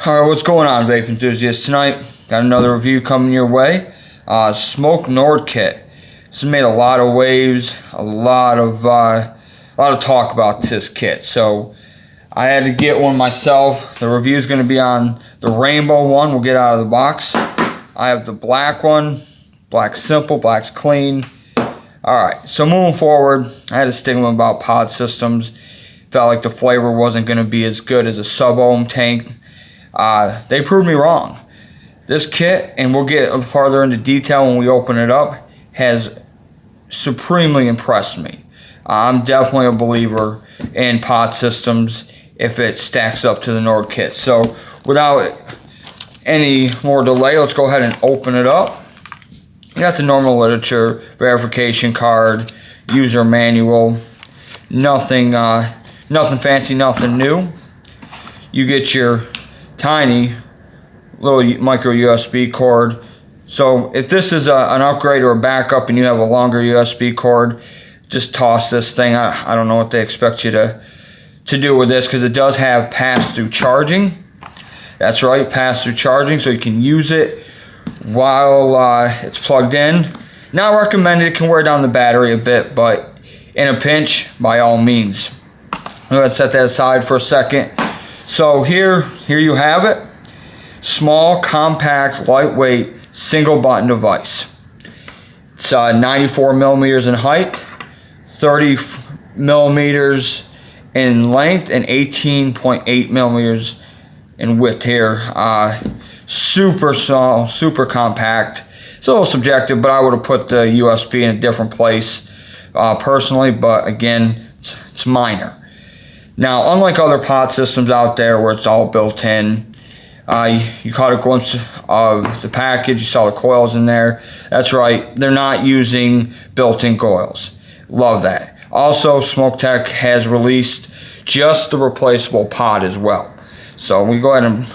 Alright, what's going on, vape enthusiasts? Tonight, got another review coming your way. Smok Nord Kit. This has made a lot of waves, a lot of talk about this kit. So I had to get one myself. The review is going to be on the rainbow one. We'll get out of the box. I have the black one. Black's simple, black's clean. Alright, so moving forward, I had a stigma about pod systems. Felt like the flavor wasn't going to be as good as a sub-ohm tank. They proved me wrong. This kit, and we'll get farther into detail when we open it up, has supremely impressed me. I'm definitely a believer in pod systems if it stacks up to the Nord kit. So without any more delay, let's go ahead and open it up. You got the normal literature, verification card, user manual, nothing fancy, nothing new. You get your tiny little micro USB cord. So if this is an upgrade or a backup and you have a longer USB cord, just toss this thing. I don't know what they expect you to do with this, because it does have pass-through charging. That's right, pass-through charging, so you can use it while it's plugged in. Not recommended. It can wear down the battery a bit, but in a pinch, by all means. Let's set that aside for a second. So here you have it. Small, compact, lightweight, single button device. It's 94 millimeters in height, 30 millimeters in length, and 18.8 millimeters in width here. Super small, super compact. It's a little subjective, but I would have put the USB in a different place personally, but again, it's minor. Now, unlike other pod systems out there where it's all built in, you caught a glimpse of the package, you saw the coils in there. That's right, they're not using built-in coils. Love that. Also, Smok Tech has released just the replaceable pod as well. So we go ahead and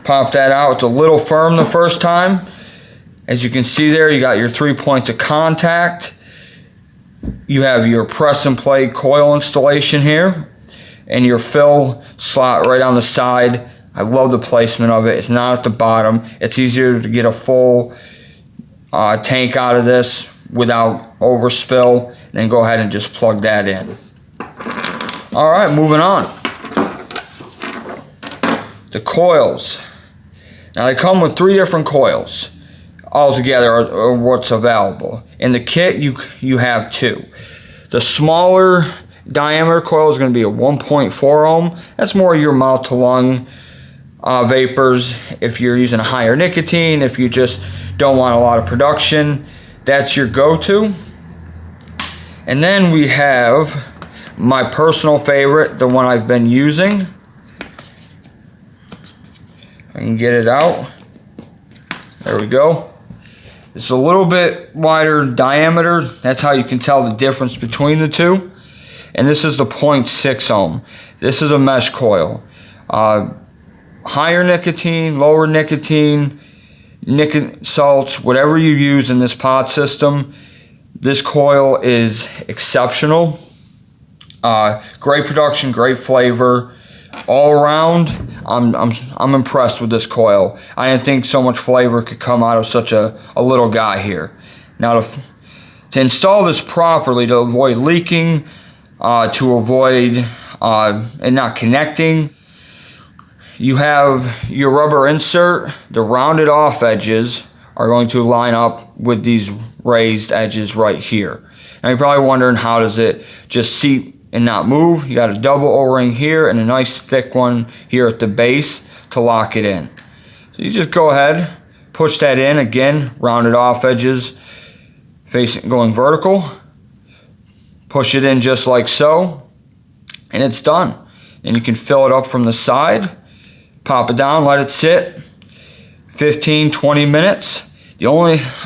pop that out. It's a little firm the first time. As you can see there, you got your 3 points of contact. You have your press and play coil installation here, and your fill slot right on the side. I love the placement of it. It's not at the bottom. It's easier to get a full tank out of this without overspill, and then go ahead and just plug that in. Alright, moving on. The coils. Now they come with 3 different coils. Altogether are what's available. In the kit, you have 2. The smaller diameter coil is going to be a 1.4 ohm. That's more your mouth to lung vapors. If you're using a higher nicotine, if you just don't want a lot of production, that's your go-to. And then we have my personal favorite, the one I've been using. I can get it out. There we go. It's a little bit wider diameter. That's how you can tell the difference between the two. And this is the 0.6 ohm. This is a mesh coil. Higher nicotine, lower nicotine, nicotine salts, whatever you use in this pod system, this coil is exceptional. Great production, great flavor. All around, I'm impressed with this coil. I didn't think so much flavor could come out of such a little guy here. Now to install this properly, to avoid leaking, to avoid it not connecting, you have your rubber insert. The rounded off edges are going to line up with these raised edges right here. Now you're probably wondering, how does it just seat and not move? You got a double O-ring here and a nice thick one here at the base to lock it in. So you just go ahead, push that in. Again, rounded off edges facing, going vertical. Push it in just like so, and it's done. And you can fill it up from the side, pop it down, let it sit 15-20 minutes.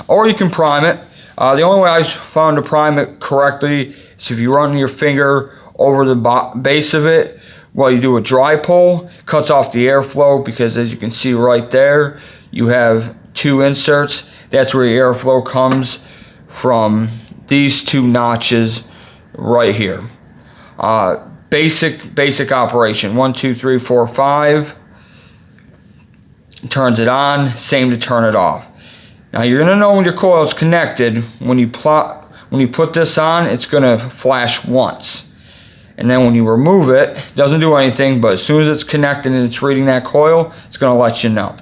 Or you can prime it. The only way I found to prime it correctly is if you run your finger over the base of it while you do a dry pull. Cuts off the airflow, because as you can see right there, you have 2 inserts. That's where your airflow comes from, these 2 notches right here. basic operation. 1, 2, 3, 4, 5. Turns it on. Same to turn it off. Now you're gonna know when your coil is connected. When you put this on, it's gonna flash once, and then when you remove it, it doesn't do anything. But as soon as it's connected and it's reading that coil, it's gonna let you know.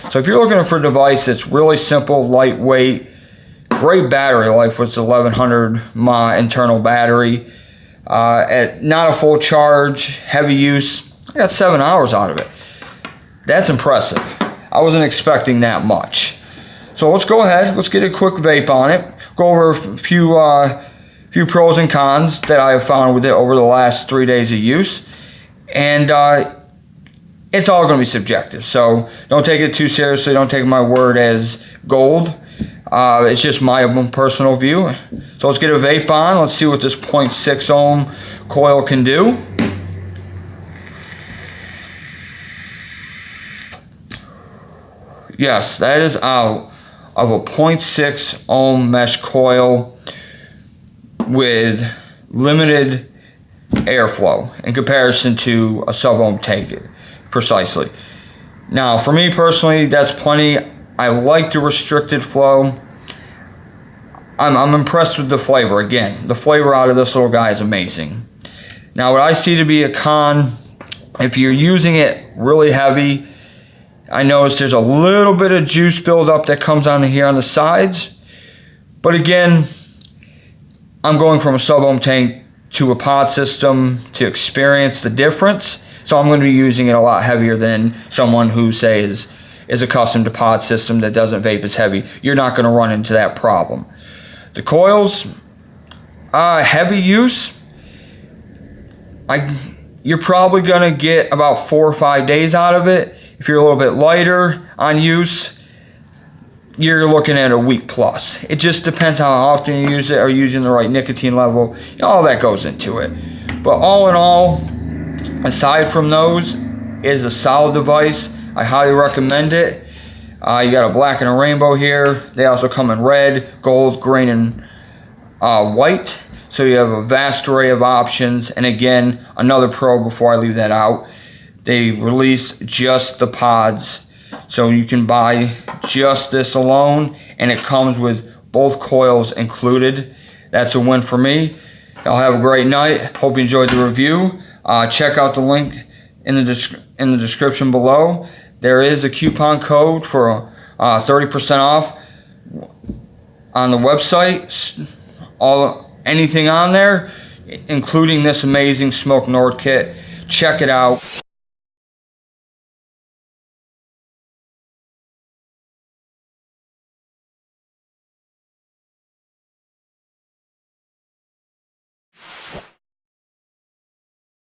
So if you're looking for a device that's really simple, lightweight, great battery life with its 1100 mAh internal battery, at not a full charge, heavy use, I got 7 hours out of it. That's impressive. I wasn't expecting that much. So let's go ahead, let's get a quick vape on it, go over a few pros and cons that I have found with it over the last 3 days of use. And it's all going to be subjective, so don't take it too seriously. Don't take my word as gold. It's just my own personal view. So let's get a vape on. Let's see what this 0.6 ohm coil can do. Yes, that is out of a 0.6 ohm mesh coil with limited airflow in comparison to a sub-ohm tank. Precisely. Now, for me personally, that's plenty. I like the restricted flow. I'm impressed with the flavor. Again, the flavor out of this little guy is amazing. Now, what I see to be a con, if you're using it really heavy, I notice there's a little bit of juice buildup that comes on here on the sides. But again, I'm going from a sub-ohm tank to a pod system to experience the difference. So I'm going to be using it a lot heavier than someone who, say, is accustomed to pod system that doesn't vape as heavy. You're not going to run into that problem. The coils, heavy use, you're probably going to get about 4 or 5 days out of it. If you're a little bit lighter on use, you're looking at a week plus. It just depends how often you use it. Are you using the right nicotine level? You know, all that goes into it. But all in all, aside from those, it is a solid device. I highly recommend it. You got a black and a rainbow here. They also come in red, gold, green, and white. So you have a vast array of options. And again, another pro before I leave that out, they release just the pods. So you can buy just this alone, and it comes with both coils included. That's a win for me. Y'all have a great night. Hope you enjoyed the review. Check out the link in the description below. There is a coupon code for 30% off on the website. Anything on there, including this amazing Smok Nord kit. Check it out.